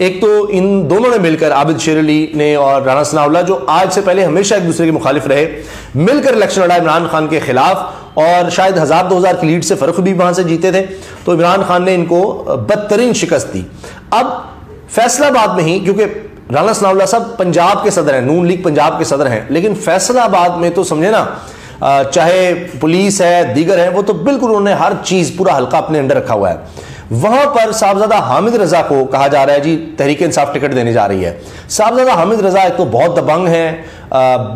ایک تو ان دونوں نے مل کر عابد شیر علی نے اور رانا ثناء اللہ جو آج سے پہلے ہمیشہ ایک دوسرے کے مخالف رہے, مل کر الیکشن لڑا عمران خان کے خلاف, اور شاید 1000-2000 کی لیڈ سے فرق بھی وہاں سے جیتے تھے. تو عمران خان نے ان کو بدترین شکست دی. اب فیصلہ آباد میں ہی, کیونکہ رانا ثناء اللہ صاحب پنجاب کے صدر ہیں, نون لیگ پنجاب کے صدر ہیں, لیکن فیصلہ آباد میں تو سمجھے نا, چاہے پولیس ہے دیگر ہے, وہ تو بالکل انہوں نے ہر چیز پورا حلقہ اپنے انڈر رکھا ہوا ہے. وہاں پر صاحبزادہ حامد رضا کو کہا جا رہا ہے جی تحریک انصاف ٹکٹ دینے جا رہی ہے. صاحبزادہ حامد رضا ایک تو بہت دبنگ ہیں,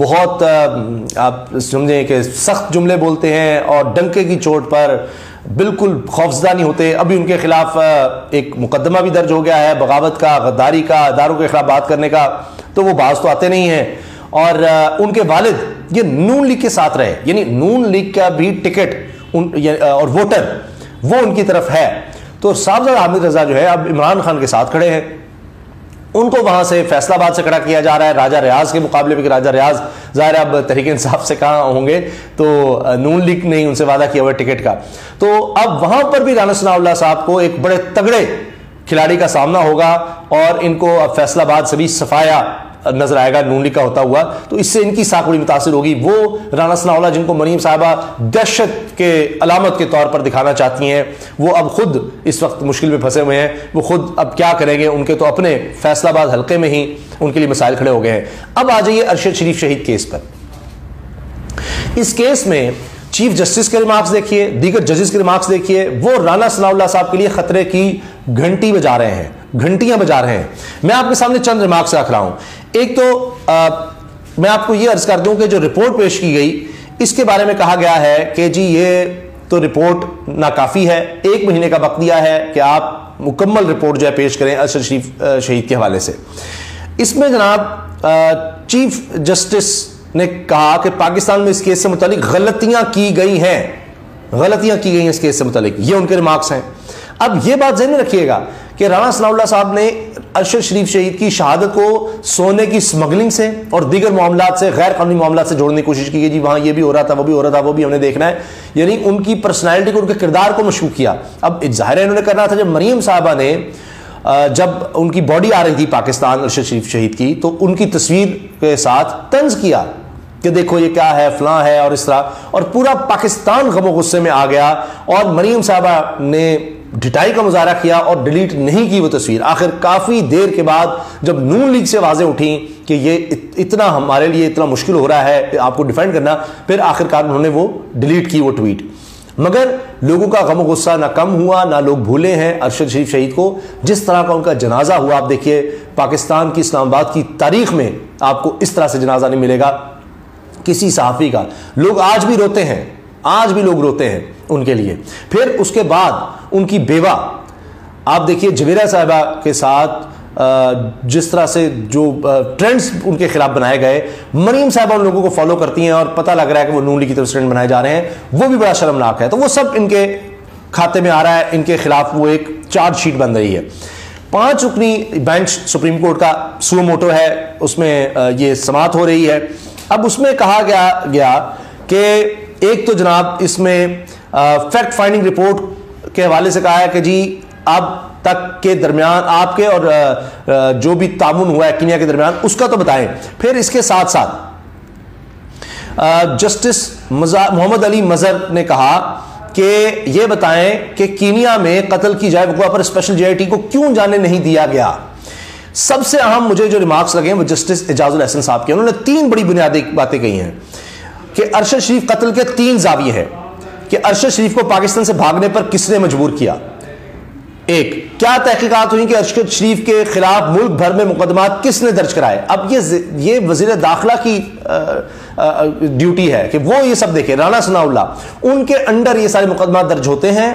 بہت آپ سمجھیں کہ سخت جملے بولتے ہیں, اور ڈنکے کی چوٹ پر بالکل خوفزدہ نہیں ہوتے. ابھی ان کے خلاف ایک مقدمہ بھی درج ہو گیا ہے بغاوت کا, غداری کا, اداروں کے خلاف بات کرنے کا, تو وہ باز تو آتے نہیں ہیں. اور ان کے والد یہ نون لیگ کے ساتھ رہے, یعنی نون لیگ کا بھی ٹکٹ اور ووٹر وہ ان کی طرف ہے. تو صاحبزادہ حامد رضا جو ہے اب عمران خان کے ساتھ کھڑے ہیں. ان کو وہاں سے فیصلہ آباد سے کھڑا کیا جا رہا ہے راجہ ریاض کے مقابلے میں, کہ راجہ ریاض ظاہر اب تحریک انصاف سے کہاں ہوں گے, تو نون لیگ نے ان سے وعدہ کیا ہوا ٹکٹ کا. تو اب وہاں پر بھی رانا ثناء اللہ صاحب کو ایک بڑے تگڑے کھلاڑی کا سامنا ہوگا, اور ان کو اب فیصلہ آباد سے بھی صفایا نظر آئے گا نون لیگ کا ہوتا ہوا. تو اس سے ان کی ساکھ بڑی متاثر ہوگی. وہ رانا ثناء اللہ جن کو مریم صاحبہ دہشت کے علامت کے طور پر دکھانا چاہتی ہیں, وہ اب خود اس وقت مشکل میں پھنسے ہوئے ہیں. وہ خود اب کیا کریں گے, ان کے تو اپنے فیصلہ آباد حلقے میں ہی ان کے لیے مسائل کھڑے ہو گئے ہیں. اب آ جائیے ارشد شریف شہید کیس پر. اس کیس میں چیف جسٹس کے ریمارکس دیکھیے, دیگر ججز کے ریمارکس دیکھیے, وہ رانا ثناء اللہ صاحب کے لیے خطرے کی گھنٹی بجا رہے ہیں, گھنٹیاں بجا رہے ہیں. میں آپ کے سامنے چند ریمارکس رکھ رہا ہوں. ایک تو میں آپ کو یہ عرض کر دوں کہ جو رپورٹ پیش کی گئی اس کے بارے میں کہا گیا ہے کہ جی یہ تو رپورٹ ناکافی ہے, 1 مہینے کا وقت دیا ہے کہ آپ مکمل رپورٹ جو ہے پیش کریں ارشد شریف شہید کے حوالے سے. اس میں جناب چیف جسٹس نے کہا کہ پاکستان میں اس کیس سے متعلق غلطیاں کی گئی ہیں, غلطیاں کی گئی ہیں اس کیس سے متعلق, یہ ان کے ریمارکس ہیں. اب یہ بات ذہن میں رکھیے گا کہ رانا ثناء اللہ صاحب نے ارشد شریف شہید کی شہادت کو سونے کی سمگلنگ سے اور دیگر معاملات سے, غیر قانونی معاملات سے جوڑنے کی کوشش کی, جی وہاں یہ بھی ہو رہا تھا, وہ بھی ہو رہا تھا, وہ بھی ہم نے دیکھنا ہے. یعنی ان کی پرسنالٹی کو, ان کے کردار کو مشکوک کیا. اب ظاہر ہے انہوں نے کرنا تھا. جب مریم صاحبہ نے جب ان کی باڈی آ رہی تھی پاکستان ارشد شریف شہید کی, تو ان کی تصویر کے ساتھ طنز کیا کہ دیکھو یہ کیا ہے, فلاں ہے, اور اس طرح, اور پورا پاکستان غم و غصے میں آ گیا. اور مریم صاحبہ نے ڈٹائی کا مظاہرہ کیا اور ڈیلیٹ نہیں کی وہ تصویر. آخر کافی دیر کے بعد جب نون لیگ سے آوازیں اٹھیں کہ یہ اتنا ہمارے لیے اتنا مشکل ہو رہا ہے آپ کو ڈیفینڈ کرنا, پھر آخرکار انہوں نے وہ ڈیلیٹ کی وہ ٹویٹ. مگر لوگوں کا غم و غصہ نہ کم ہوا, نہ لوگ بھولے ہیں ارشد شریف شہید کو. جس طرح کا ان کا جنازہ ہوا, آپ دیکھیے پاکستان کی, اسلام آباد کی تاریخ میں آپ کو اس طرح سے جنازہ نہیں ملے گا کسی صحافی کا. لوگ آج بھی روتے ہیں, آج بھی لوگ روتے ہیں ان کے لیے. پھر اس کے بعد ان کی بیوہ, آپ دیکھیے جبیرہ صاحبہ کے ساتھ جس طرح سے جو ٹرینڈز ان کے خلاف بنائے گئے, مریم صاحبہ ان لوگوں کو فالو کرتی ہیں اور پتہ لگ رہا ہے کہ وہ نون لیگ کی طرف سے ٹرینڈ بنائے جا رہے ہیں, وہ بھی بڑا شرمناک ہے. تو وہ سب ان کے کھاتے میں آ رہا ہے, ان کے خلاف وہ ایک چارج شیٹ بن رہی ہے. 5 رکنی بینچ سپریم کورٹ کا سو موٹو ہے, اس میں یہ سماعت ہو رہی ہے. اب اس میں کہا گیا کہ ایک تو جناب اس میں فیکٹ فائنڈنگ رپورٹ کے حوالے سے کہا ہے کہ جی اب تک کے درمیان آپ کے اور جو بھی تعاون ہوا ہے کینیا کے درمیان اس کا تو بتائیں. پھر اس کے ساتھ ساتھ جسٹس محمد علی مظہر نے کہا کہ یہ بتائیں کہ کینیا میں قتل کی جائے وقوع پر اسپیشل جے آئی ٹی کو کیوں جانے نہیں دیا گیا. سب سے اہم مجھے جو ریمارکس لگے ہیں وہ جسٹس اعجاز الحسن صاحب کے. انہوں نے 3 بڑی بنیادی باتیں کہی ہیں کہ ارشد شریف قتل کے 3 زاویے ہیں, کہ ارشد شریف کو پاکستان سے بھاگنے پر کس نے مجبور کیا. ایک, کیا تحقیقات ہوئی کہ ارشد شریف کے خلاف ملک بھر میں مقدمات کس نے درج کرائے. اب یہ وزیر داخلہ کی ڈیوٹی ہے کہ وہ یہ سب دیکھے. رانا ثناء اللہ ان کے انڈر یہ سارے مقدمات درج ہوتے ہیں,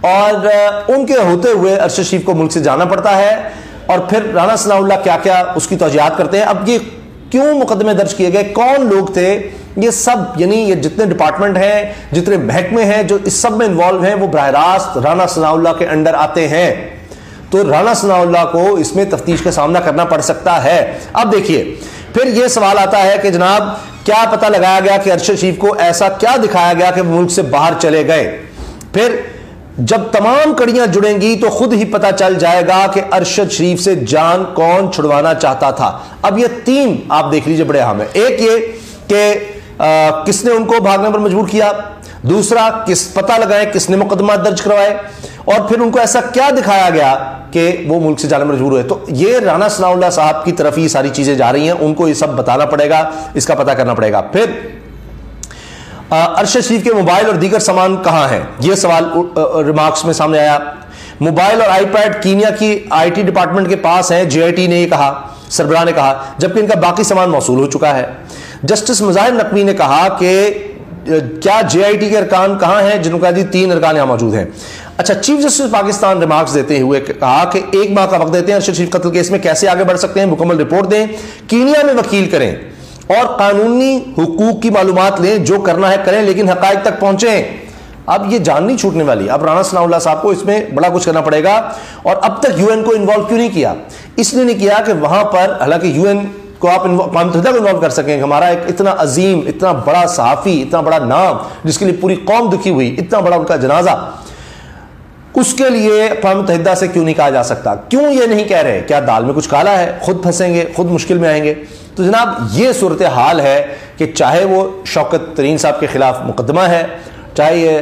اور ان کے ہوتے ہوئے ارشد شریف کو ملک سے جانا پڑتا ہے, اور پھر رانا ثناء اللہ کیا کیا اس کی توجیہات کرتے ہیں. اب یہ کیوں مقدمے درج کیے گئے, کون لوگ تھے, یہ سب یعنی یہ جتنے ڈپارٹمنٹ ہیں, جتنے محکمے ہیں جو اس سب میں انوالو ہیں, وہ براہ راست رانا ثناء اللہ کے انڈر آتے ہیں. تو رانا ثناء اللہ کو اس میں تفتیش کا سامنا کرنا پڑ سکتا ہے. اب دیکھیے پھر یہ سوال آتا ہے کہ جناب کیا پتہ لگایا گیا کہ ارشد شریف کو ایسا کیا دکھایا گیا کہ وہ ملک سے باہر چلے گئے. پھر جب تمام کڑیاں جڑیں گی تو خود ہی پتہ چل جائے گا کہ ارشد شریف سے جان کون چھڑوانا چاہتا تھا۔ اب یہ تین آپ دیکھ لیجئے بڑے اہم ہیں۔ ایک یہ کہ کس نے ان کو بھاگنے پر مجبور کیا، دوسرا پتہ لگائیں کس نے مقدمہ درج کروائے، اور پھر ان کو ایسا کیا دکھایا گیا کہ وہ ملک سے جانے میں مجبور ہوئے۔ تو یہ رانا ثناء اللہ صاحب کی طرف یہ ساری چیزیں جا رہی ہیں، ان کو یہ سب بتانا پڑے گا، اس کا پتہ کرنا پڑے گا۔ پھر ارشد شریف کے موبائل اور دیگر سامان کہاں ہیں، یہ سوال ریمارکس میں سامنے آیا۔ موبائل اور آئی پیڈ کینیا کی آئی ٹی ڈپارٹمنٹ کے پاس ہیں، جے آئی ٹی نے یہ کہا، سربراہ نے کہا، جبکہ ان کا باقی سامان موصول ہو چکا ہے۔ جسٹس مظاہر نقوی نے کہا کہ کیا جے آئی ٹی کے ارکان کہاں ہیں، جنہوں کا جی 3 ارکان یہاں موجود ہیں۔ اچھا، چیف جسٹس پاکستان ریمارکس دیتے ہوئے کہا کہ 1 ماہ کا وقت دیتے ہیں، ارشد شریف قتل کیس میں کیسے آگے بڑھ سکتے ہیں، مکمل رپورٹ دیں، کینیا میں وکیل کریں اور قانونی حقوق کی معلومات لیں، جو کرنا ہے کریں لیکن حقائق تک پہنچیں۔ اب یہ جان نہیں چھوٹنے والی، اب رانا ثناء اللہ صاحب کو اس میں بڑا کچھ کرنا پڑے گا۔ اور اب تک یو این کو انوالو کیوں نہیں کیا؟ اس لیے نہیں کیا کہ وہاں پر، حالانکہ یو این کو آپ اقوام متحدہ کو انوالو کر سکیں، ہمارا ایک اتنا عظیم، اتنا بڑا صحافی، اتنا بڑا نام جس کے لیے پوری قوم دکھی ہوئی، اتنا بڑا ان کا جنازہ، اس کے لیے اقوام متحدہ سے کیوں نہیں کہا جا سکتا؟ کیوں یہ نہیں کہہ رہے؟ کیا دال میں کچھ کالا ہے؟ خود پھنسیں گے، خود مشکل میں آئیں گے۔ تو جناب یہ صورتحال ہے کہ چاہے وہ شوکت ترین صاحب کے خلاف مقدمہ ہے، چاہے یہ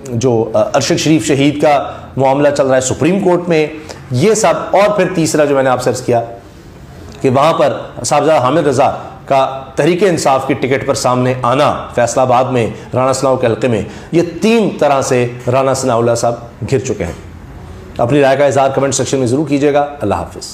جو ارشد شریف شہید کا معاملہ چل رہا ہے سپریم کورٹ میں، یہ سب، اور پھر تیسرا جو میں نے آپ سے عرض کیا کہ وہاں پر صاحبزادہ حامد رضا کا تحریک انصاف کی ٹکٹ پر سامنے آنا فیصل آباد میں رانا ثناء کے حلقے میں، یہ 3 طرح سے رانا ثناء اللہ صاحب گھر چکے ہیں۔ اپنی رائے کا اظہار کمنٹ سیکشن میں ضرور کیجیے گا۔ اللہ حافظ۔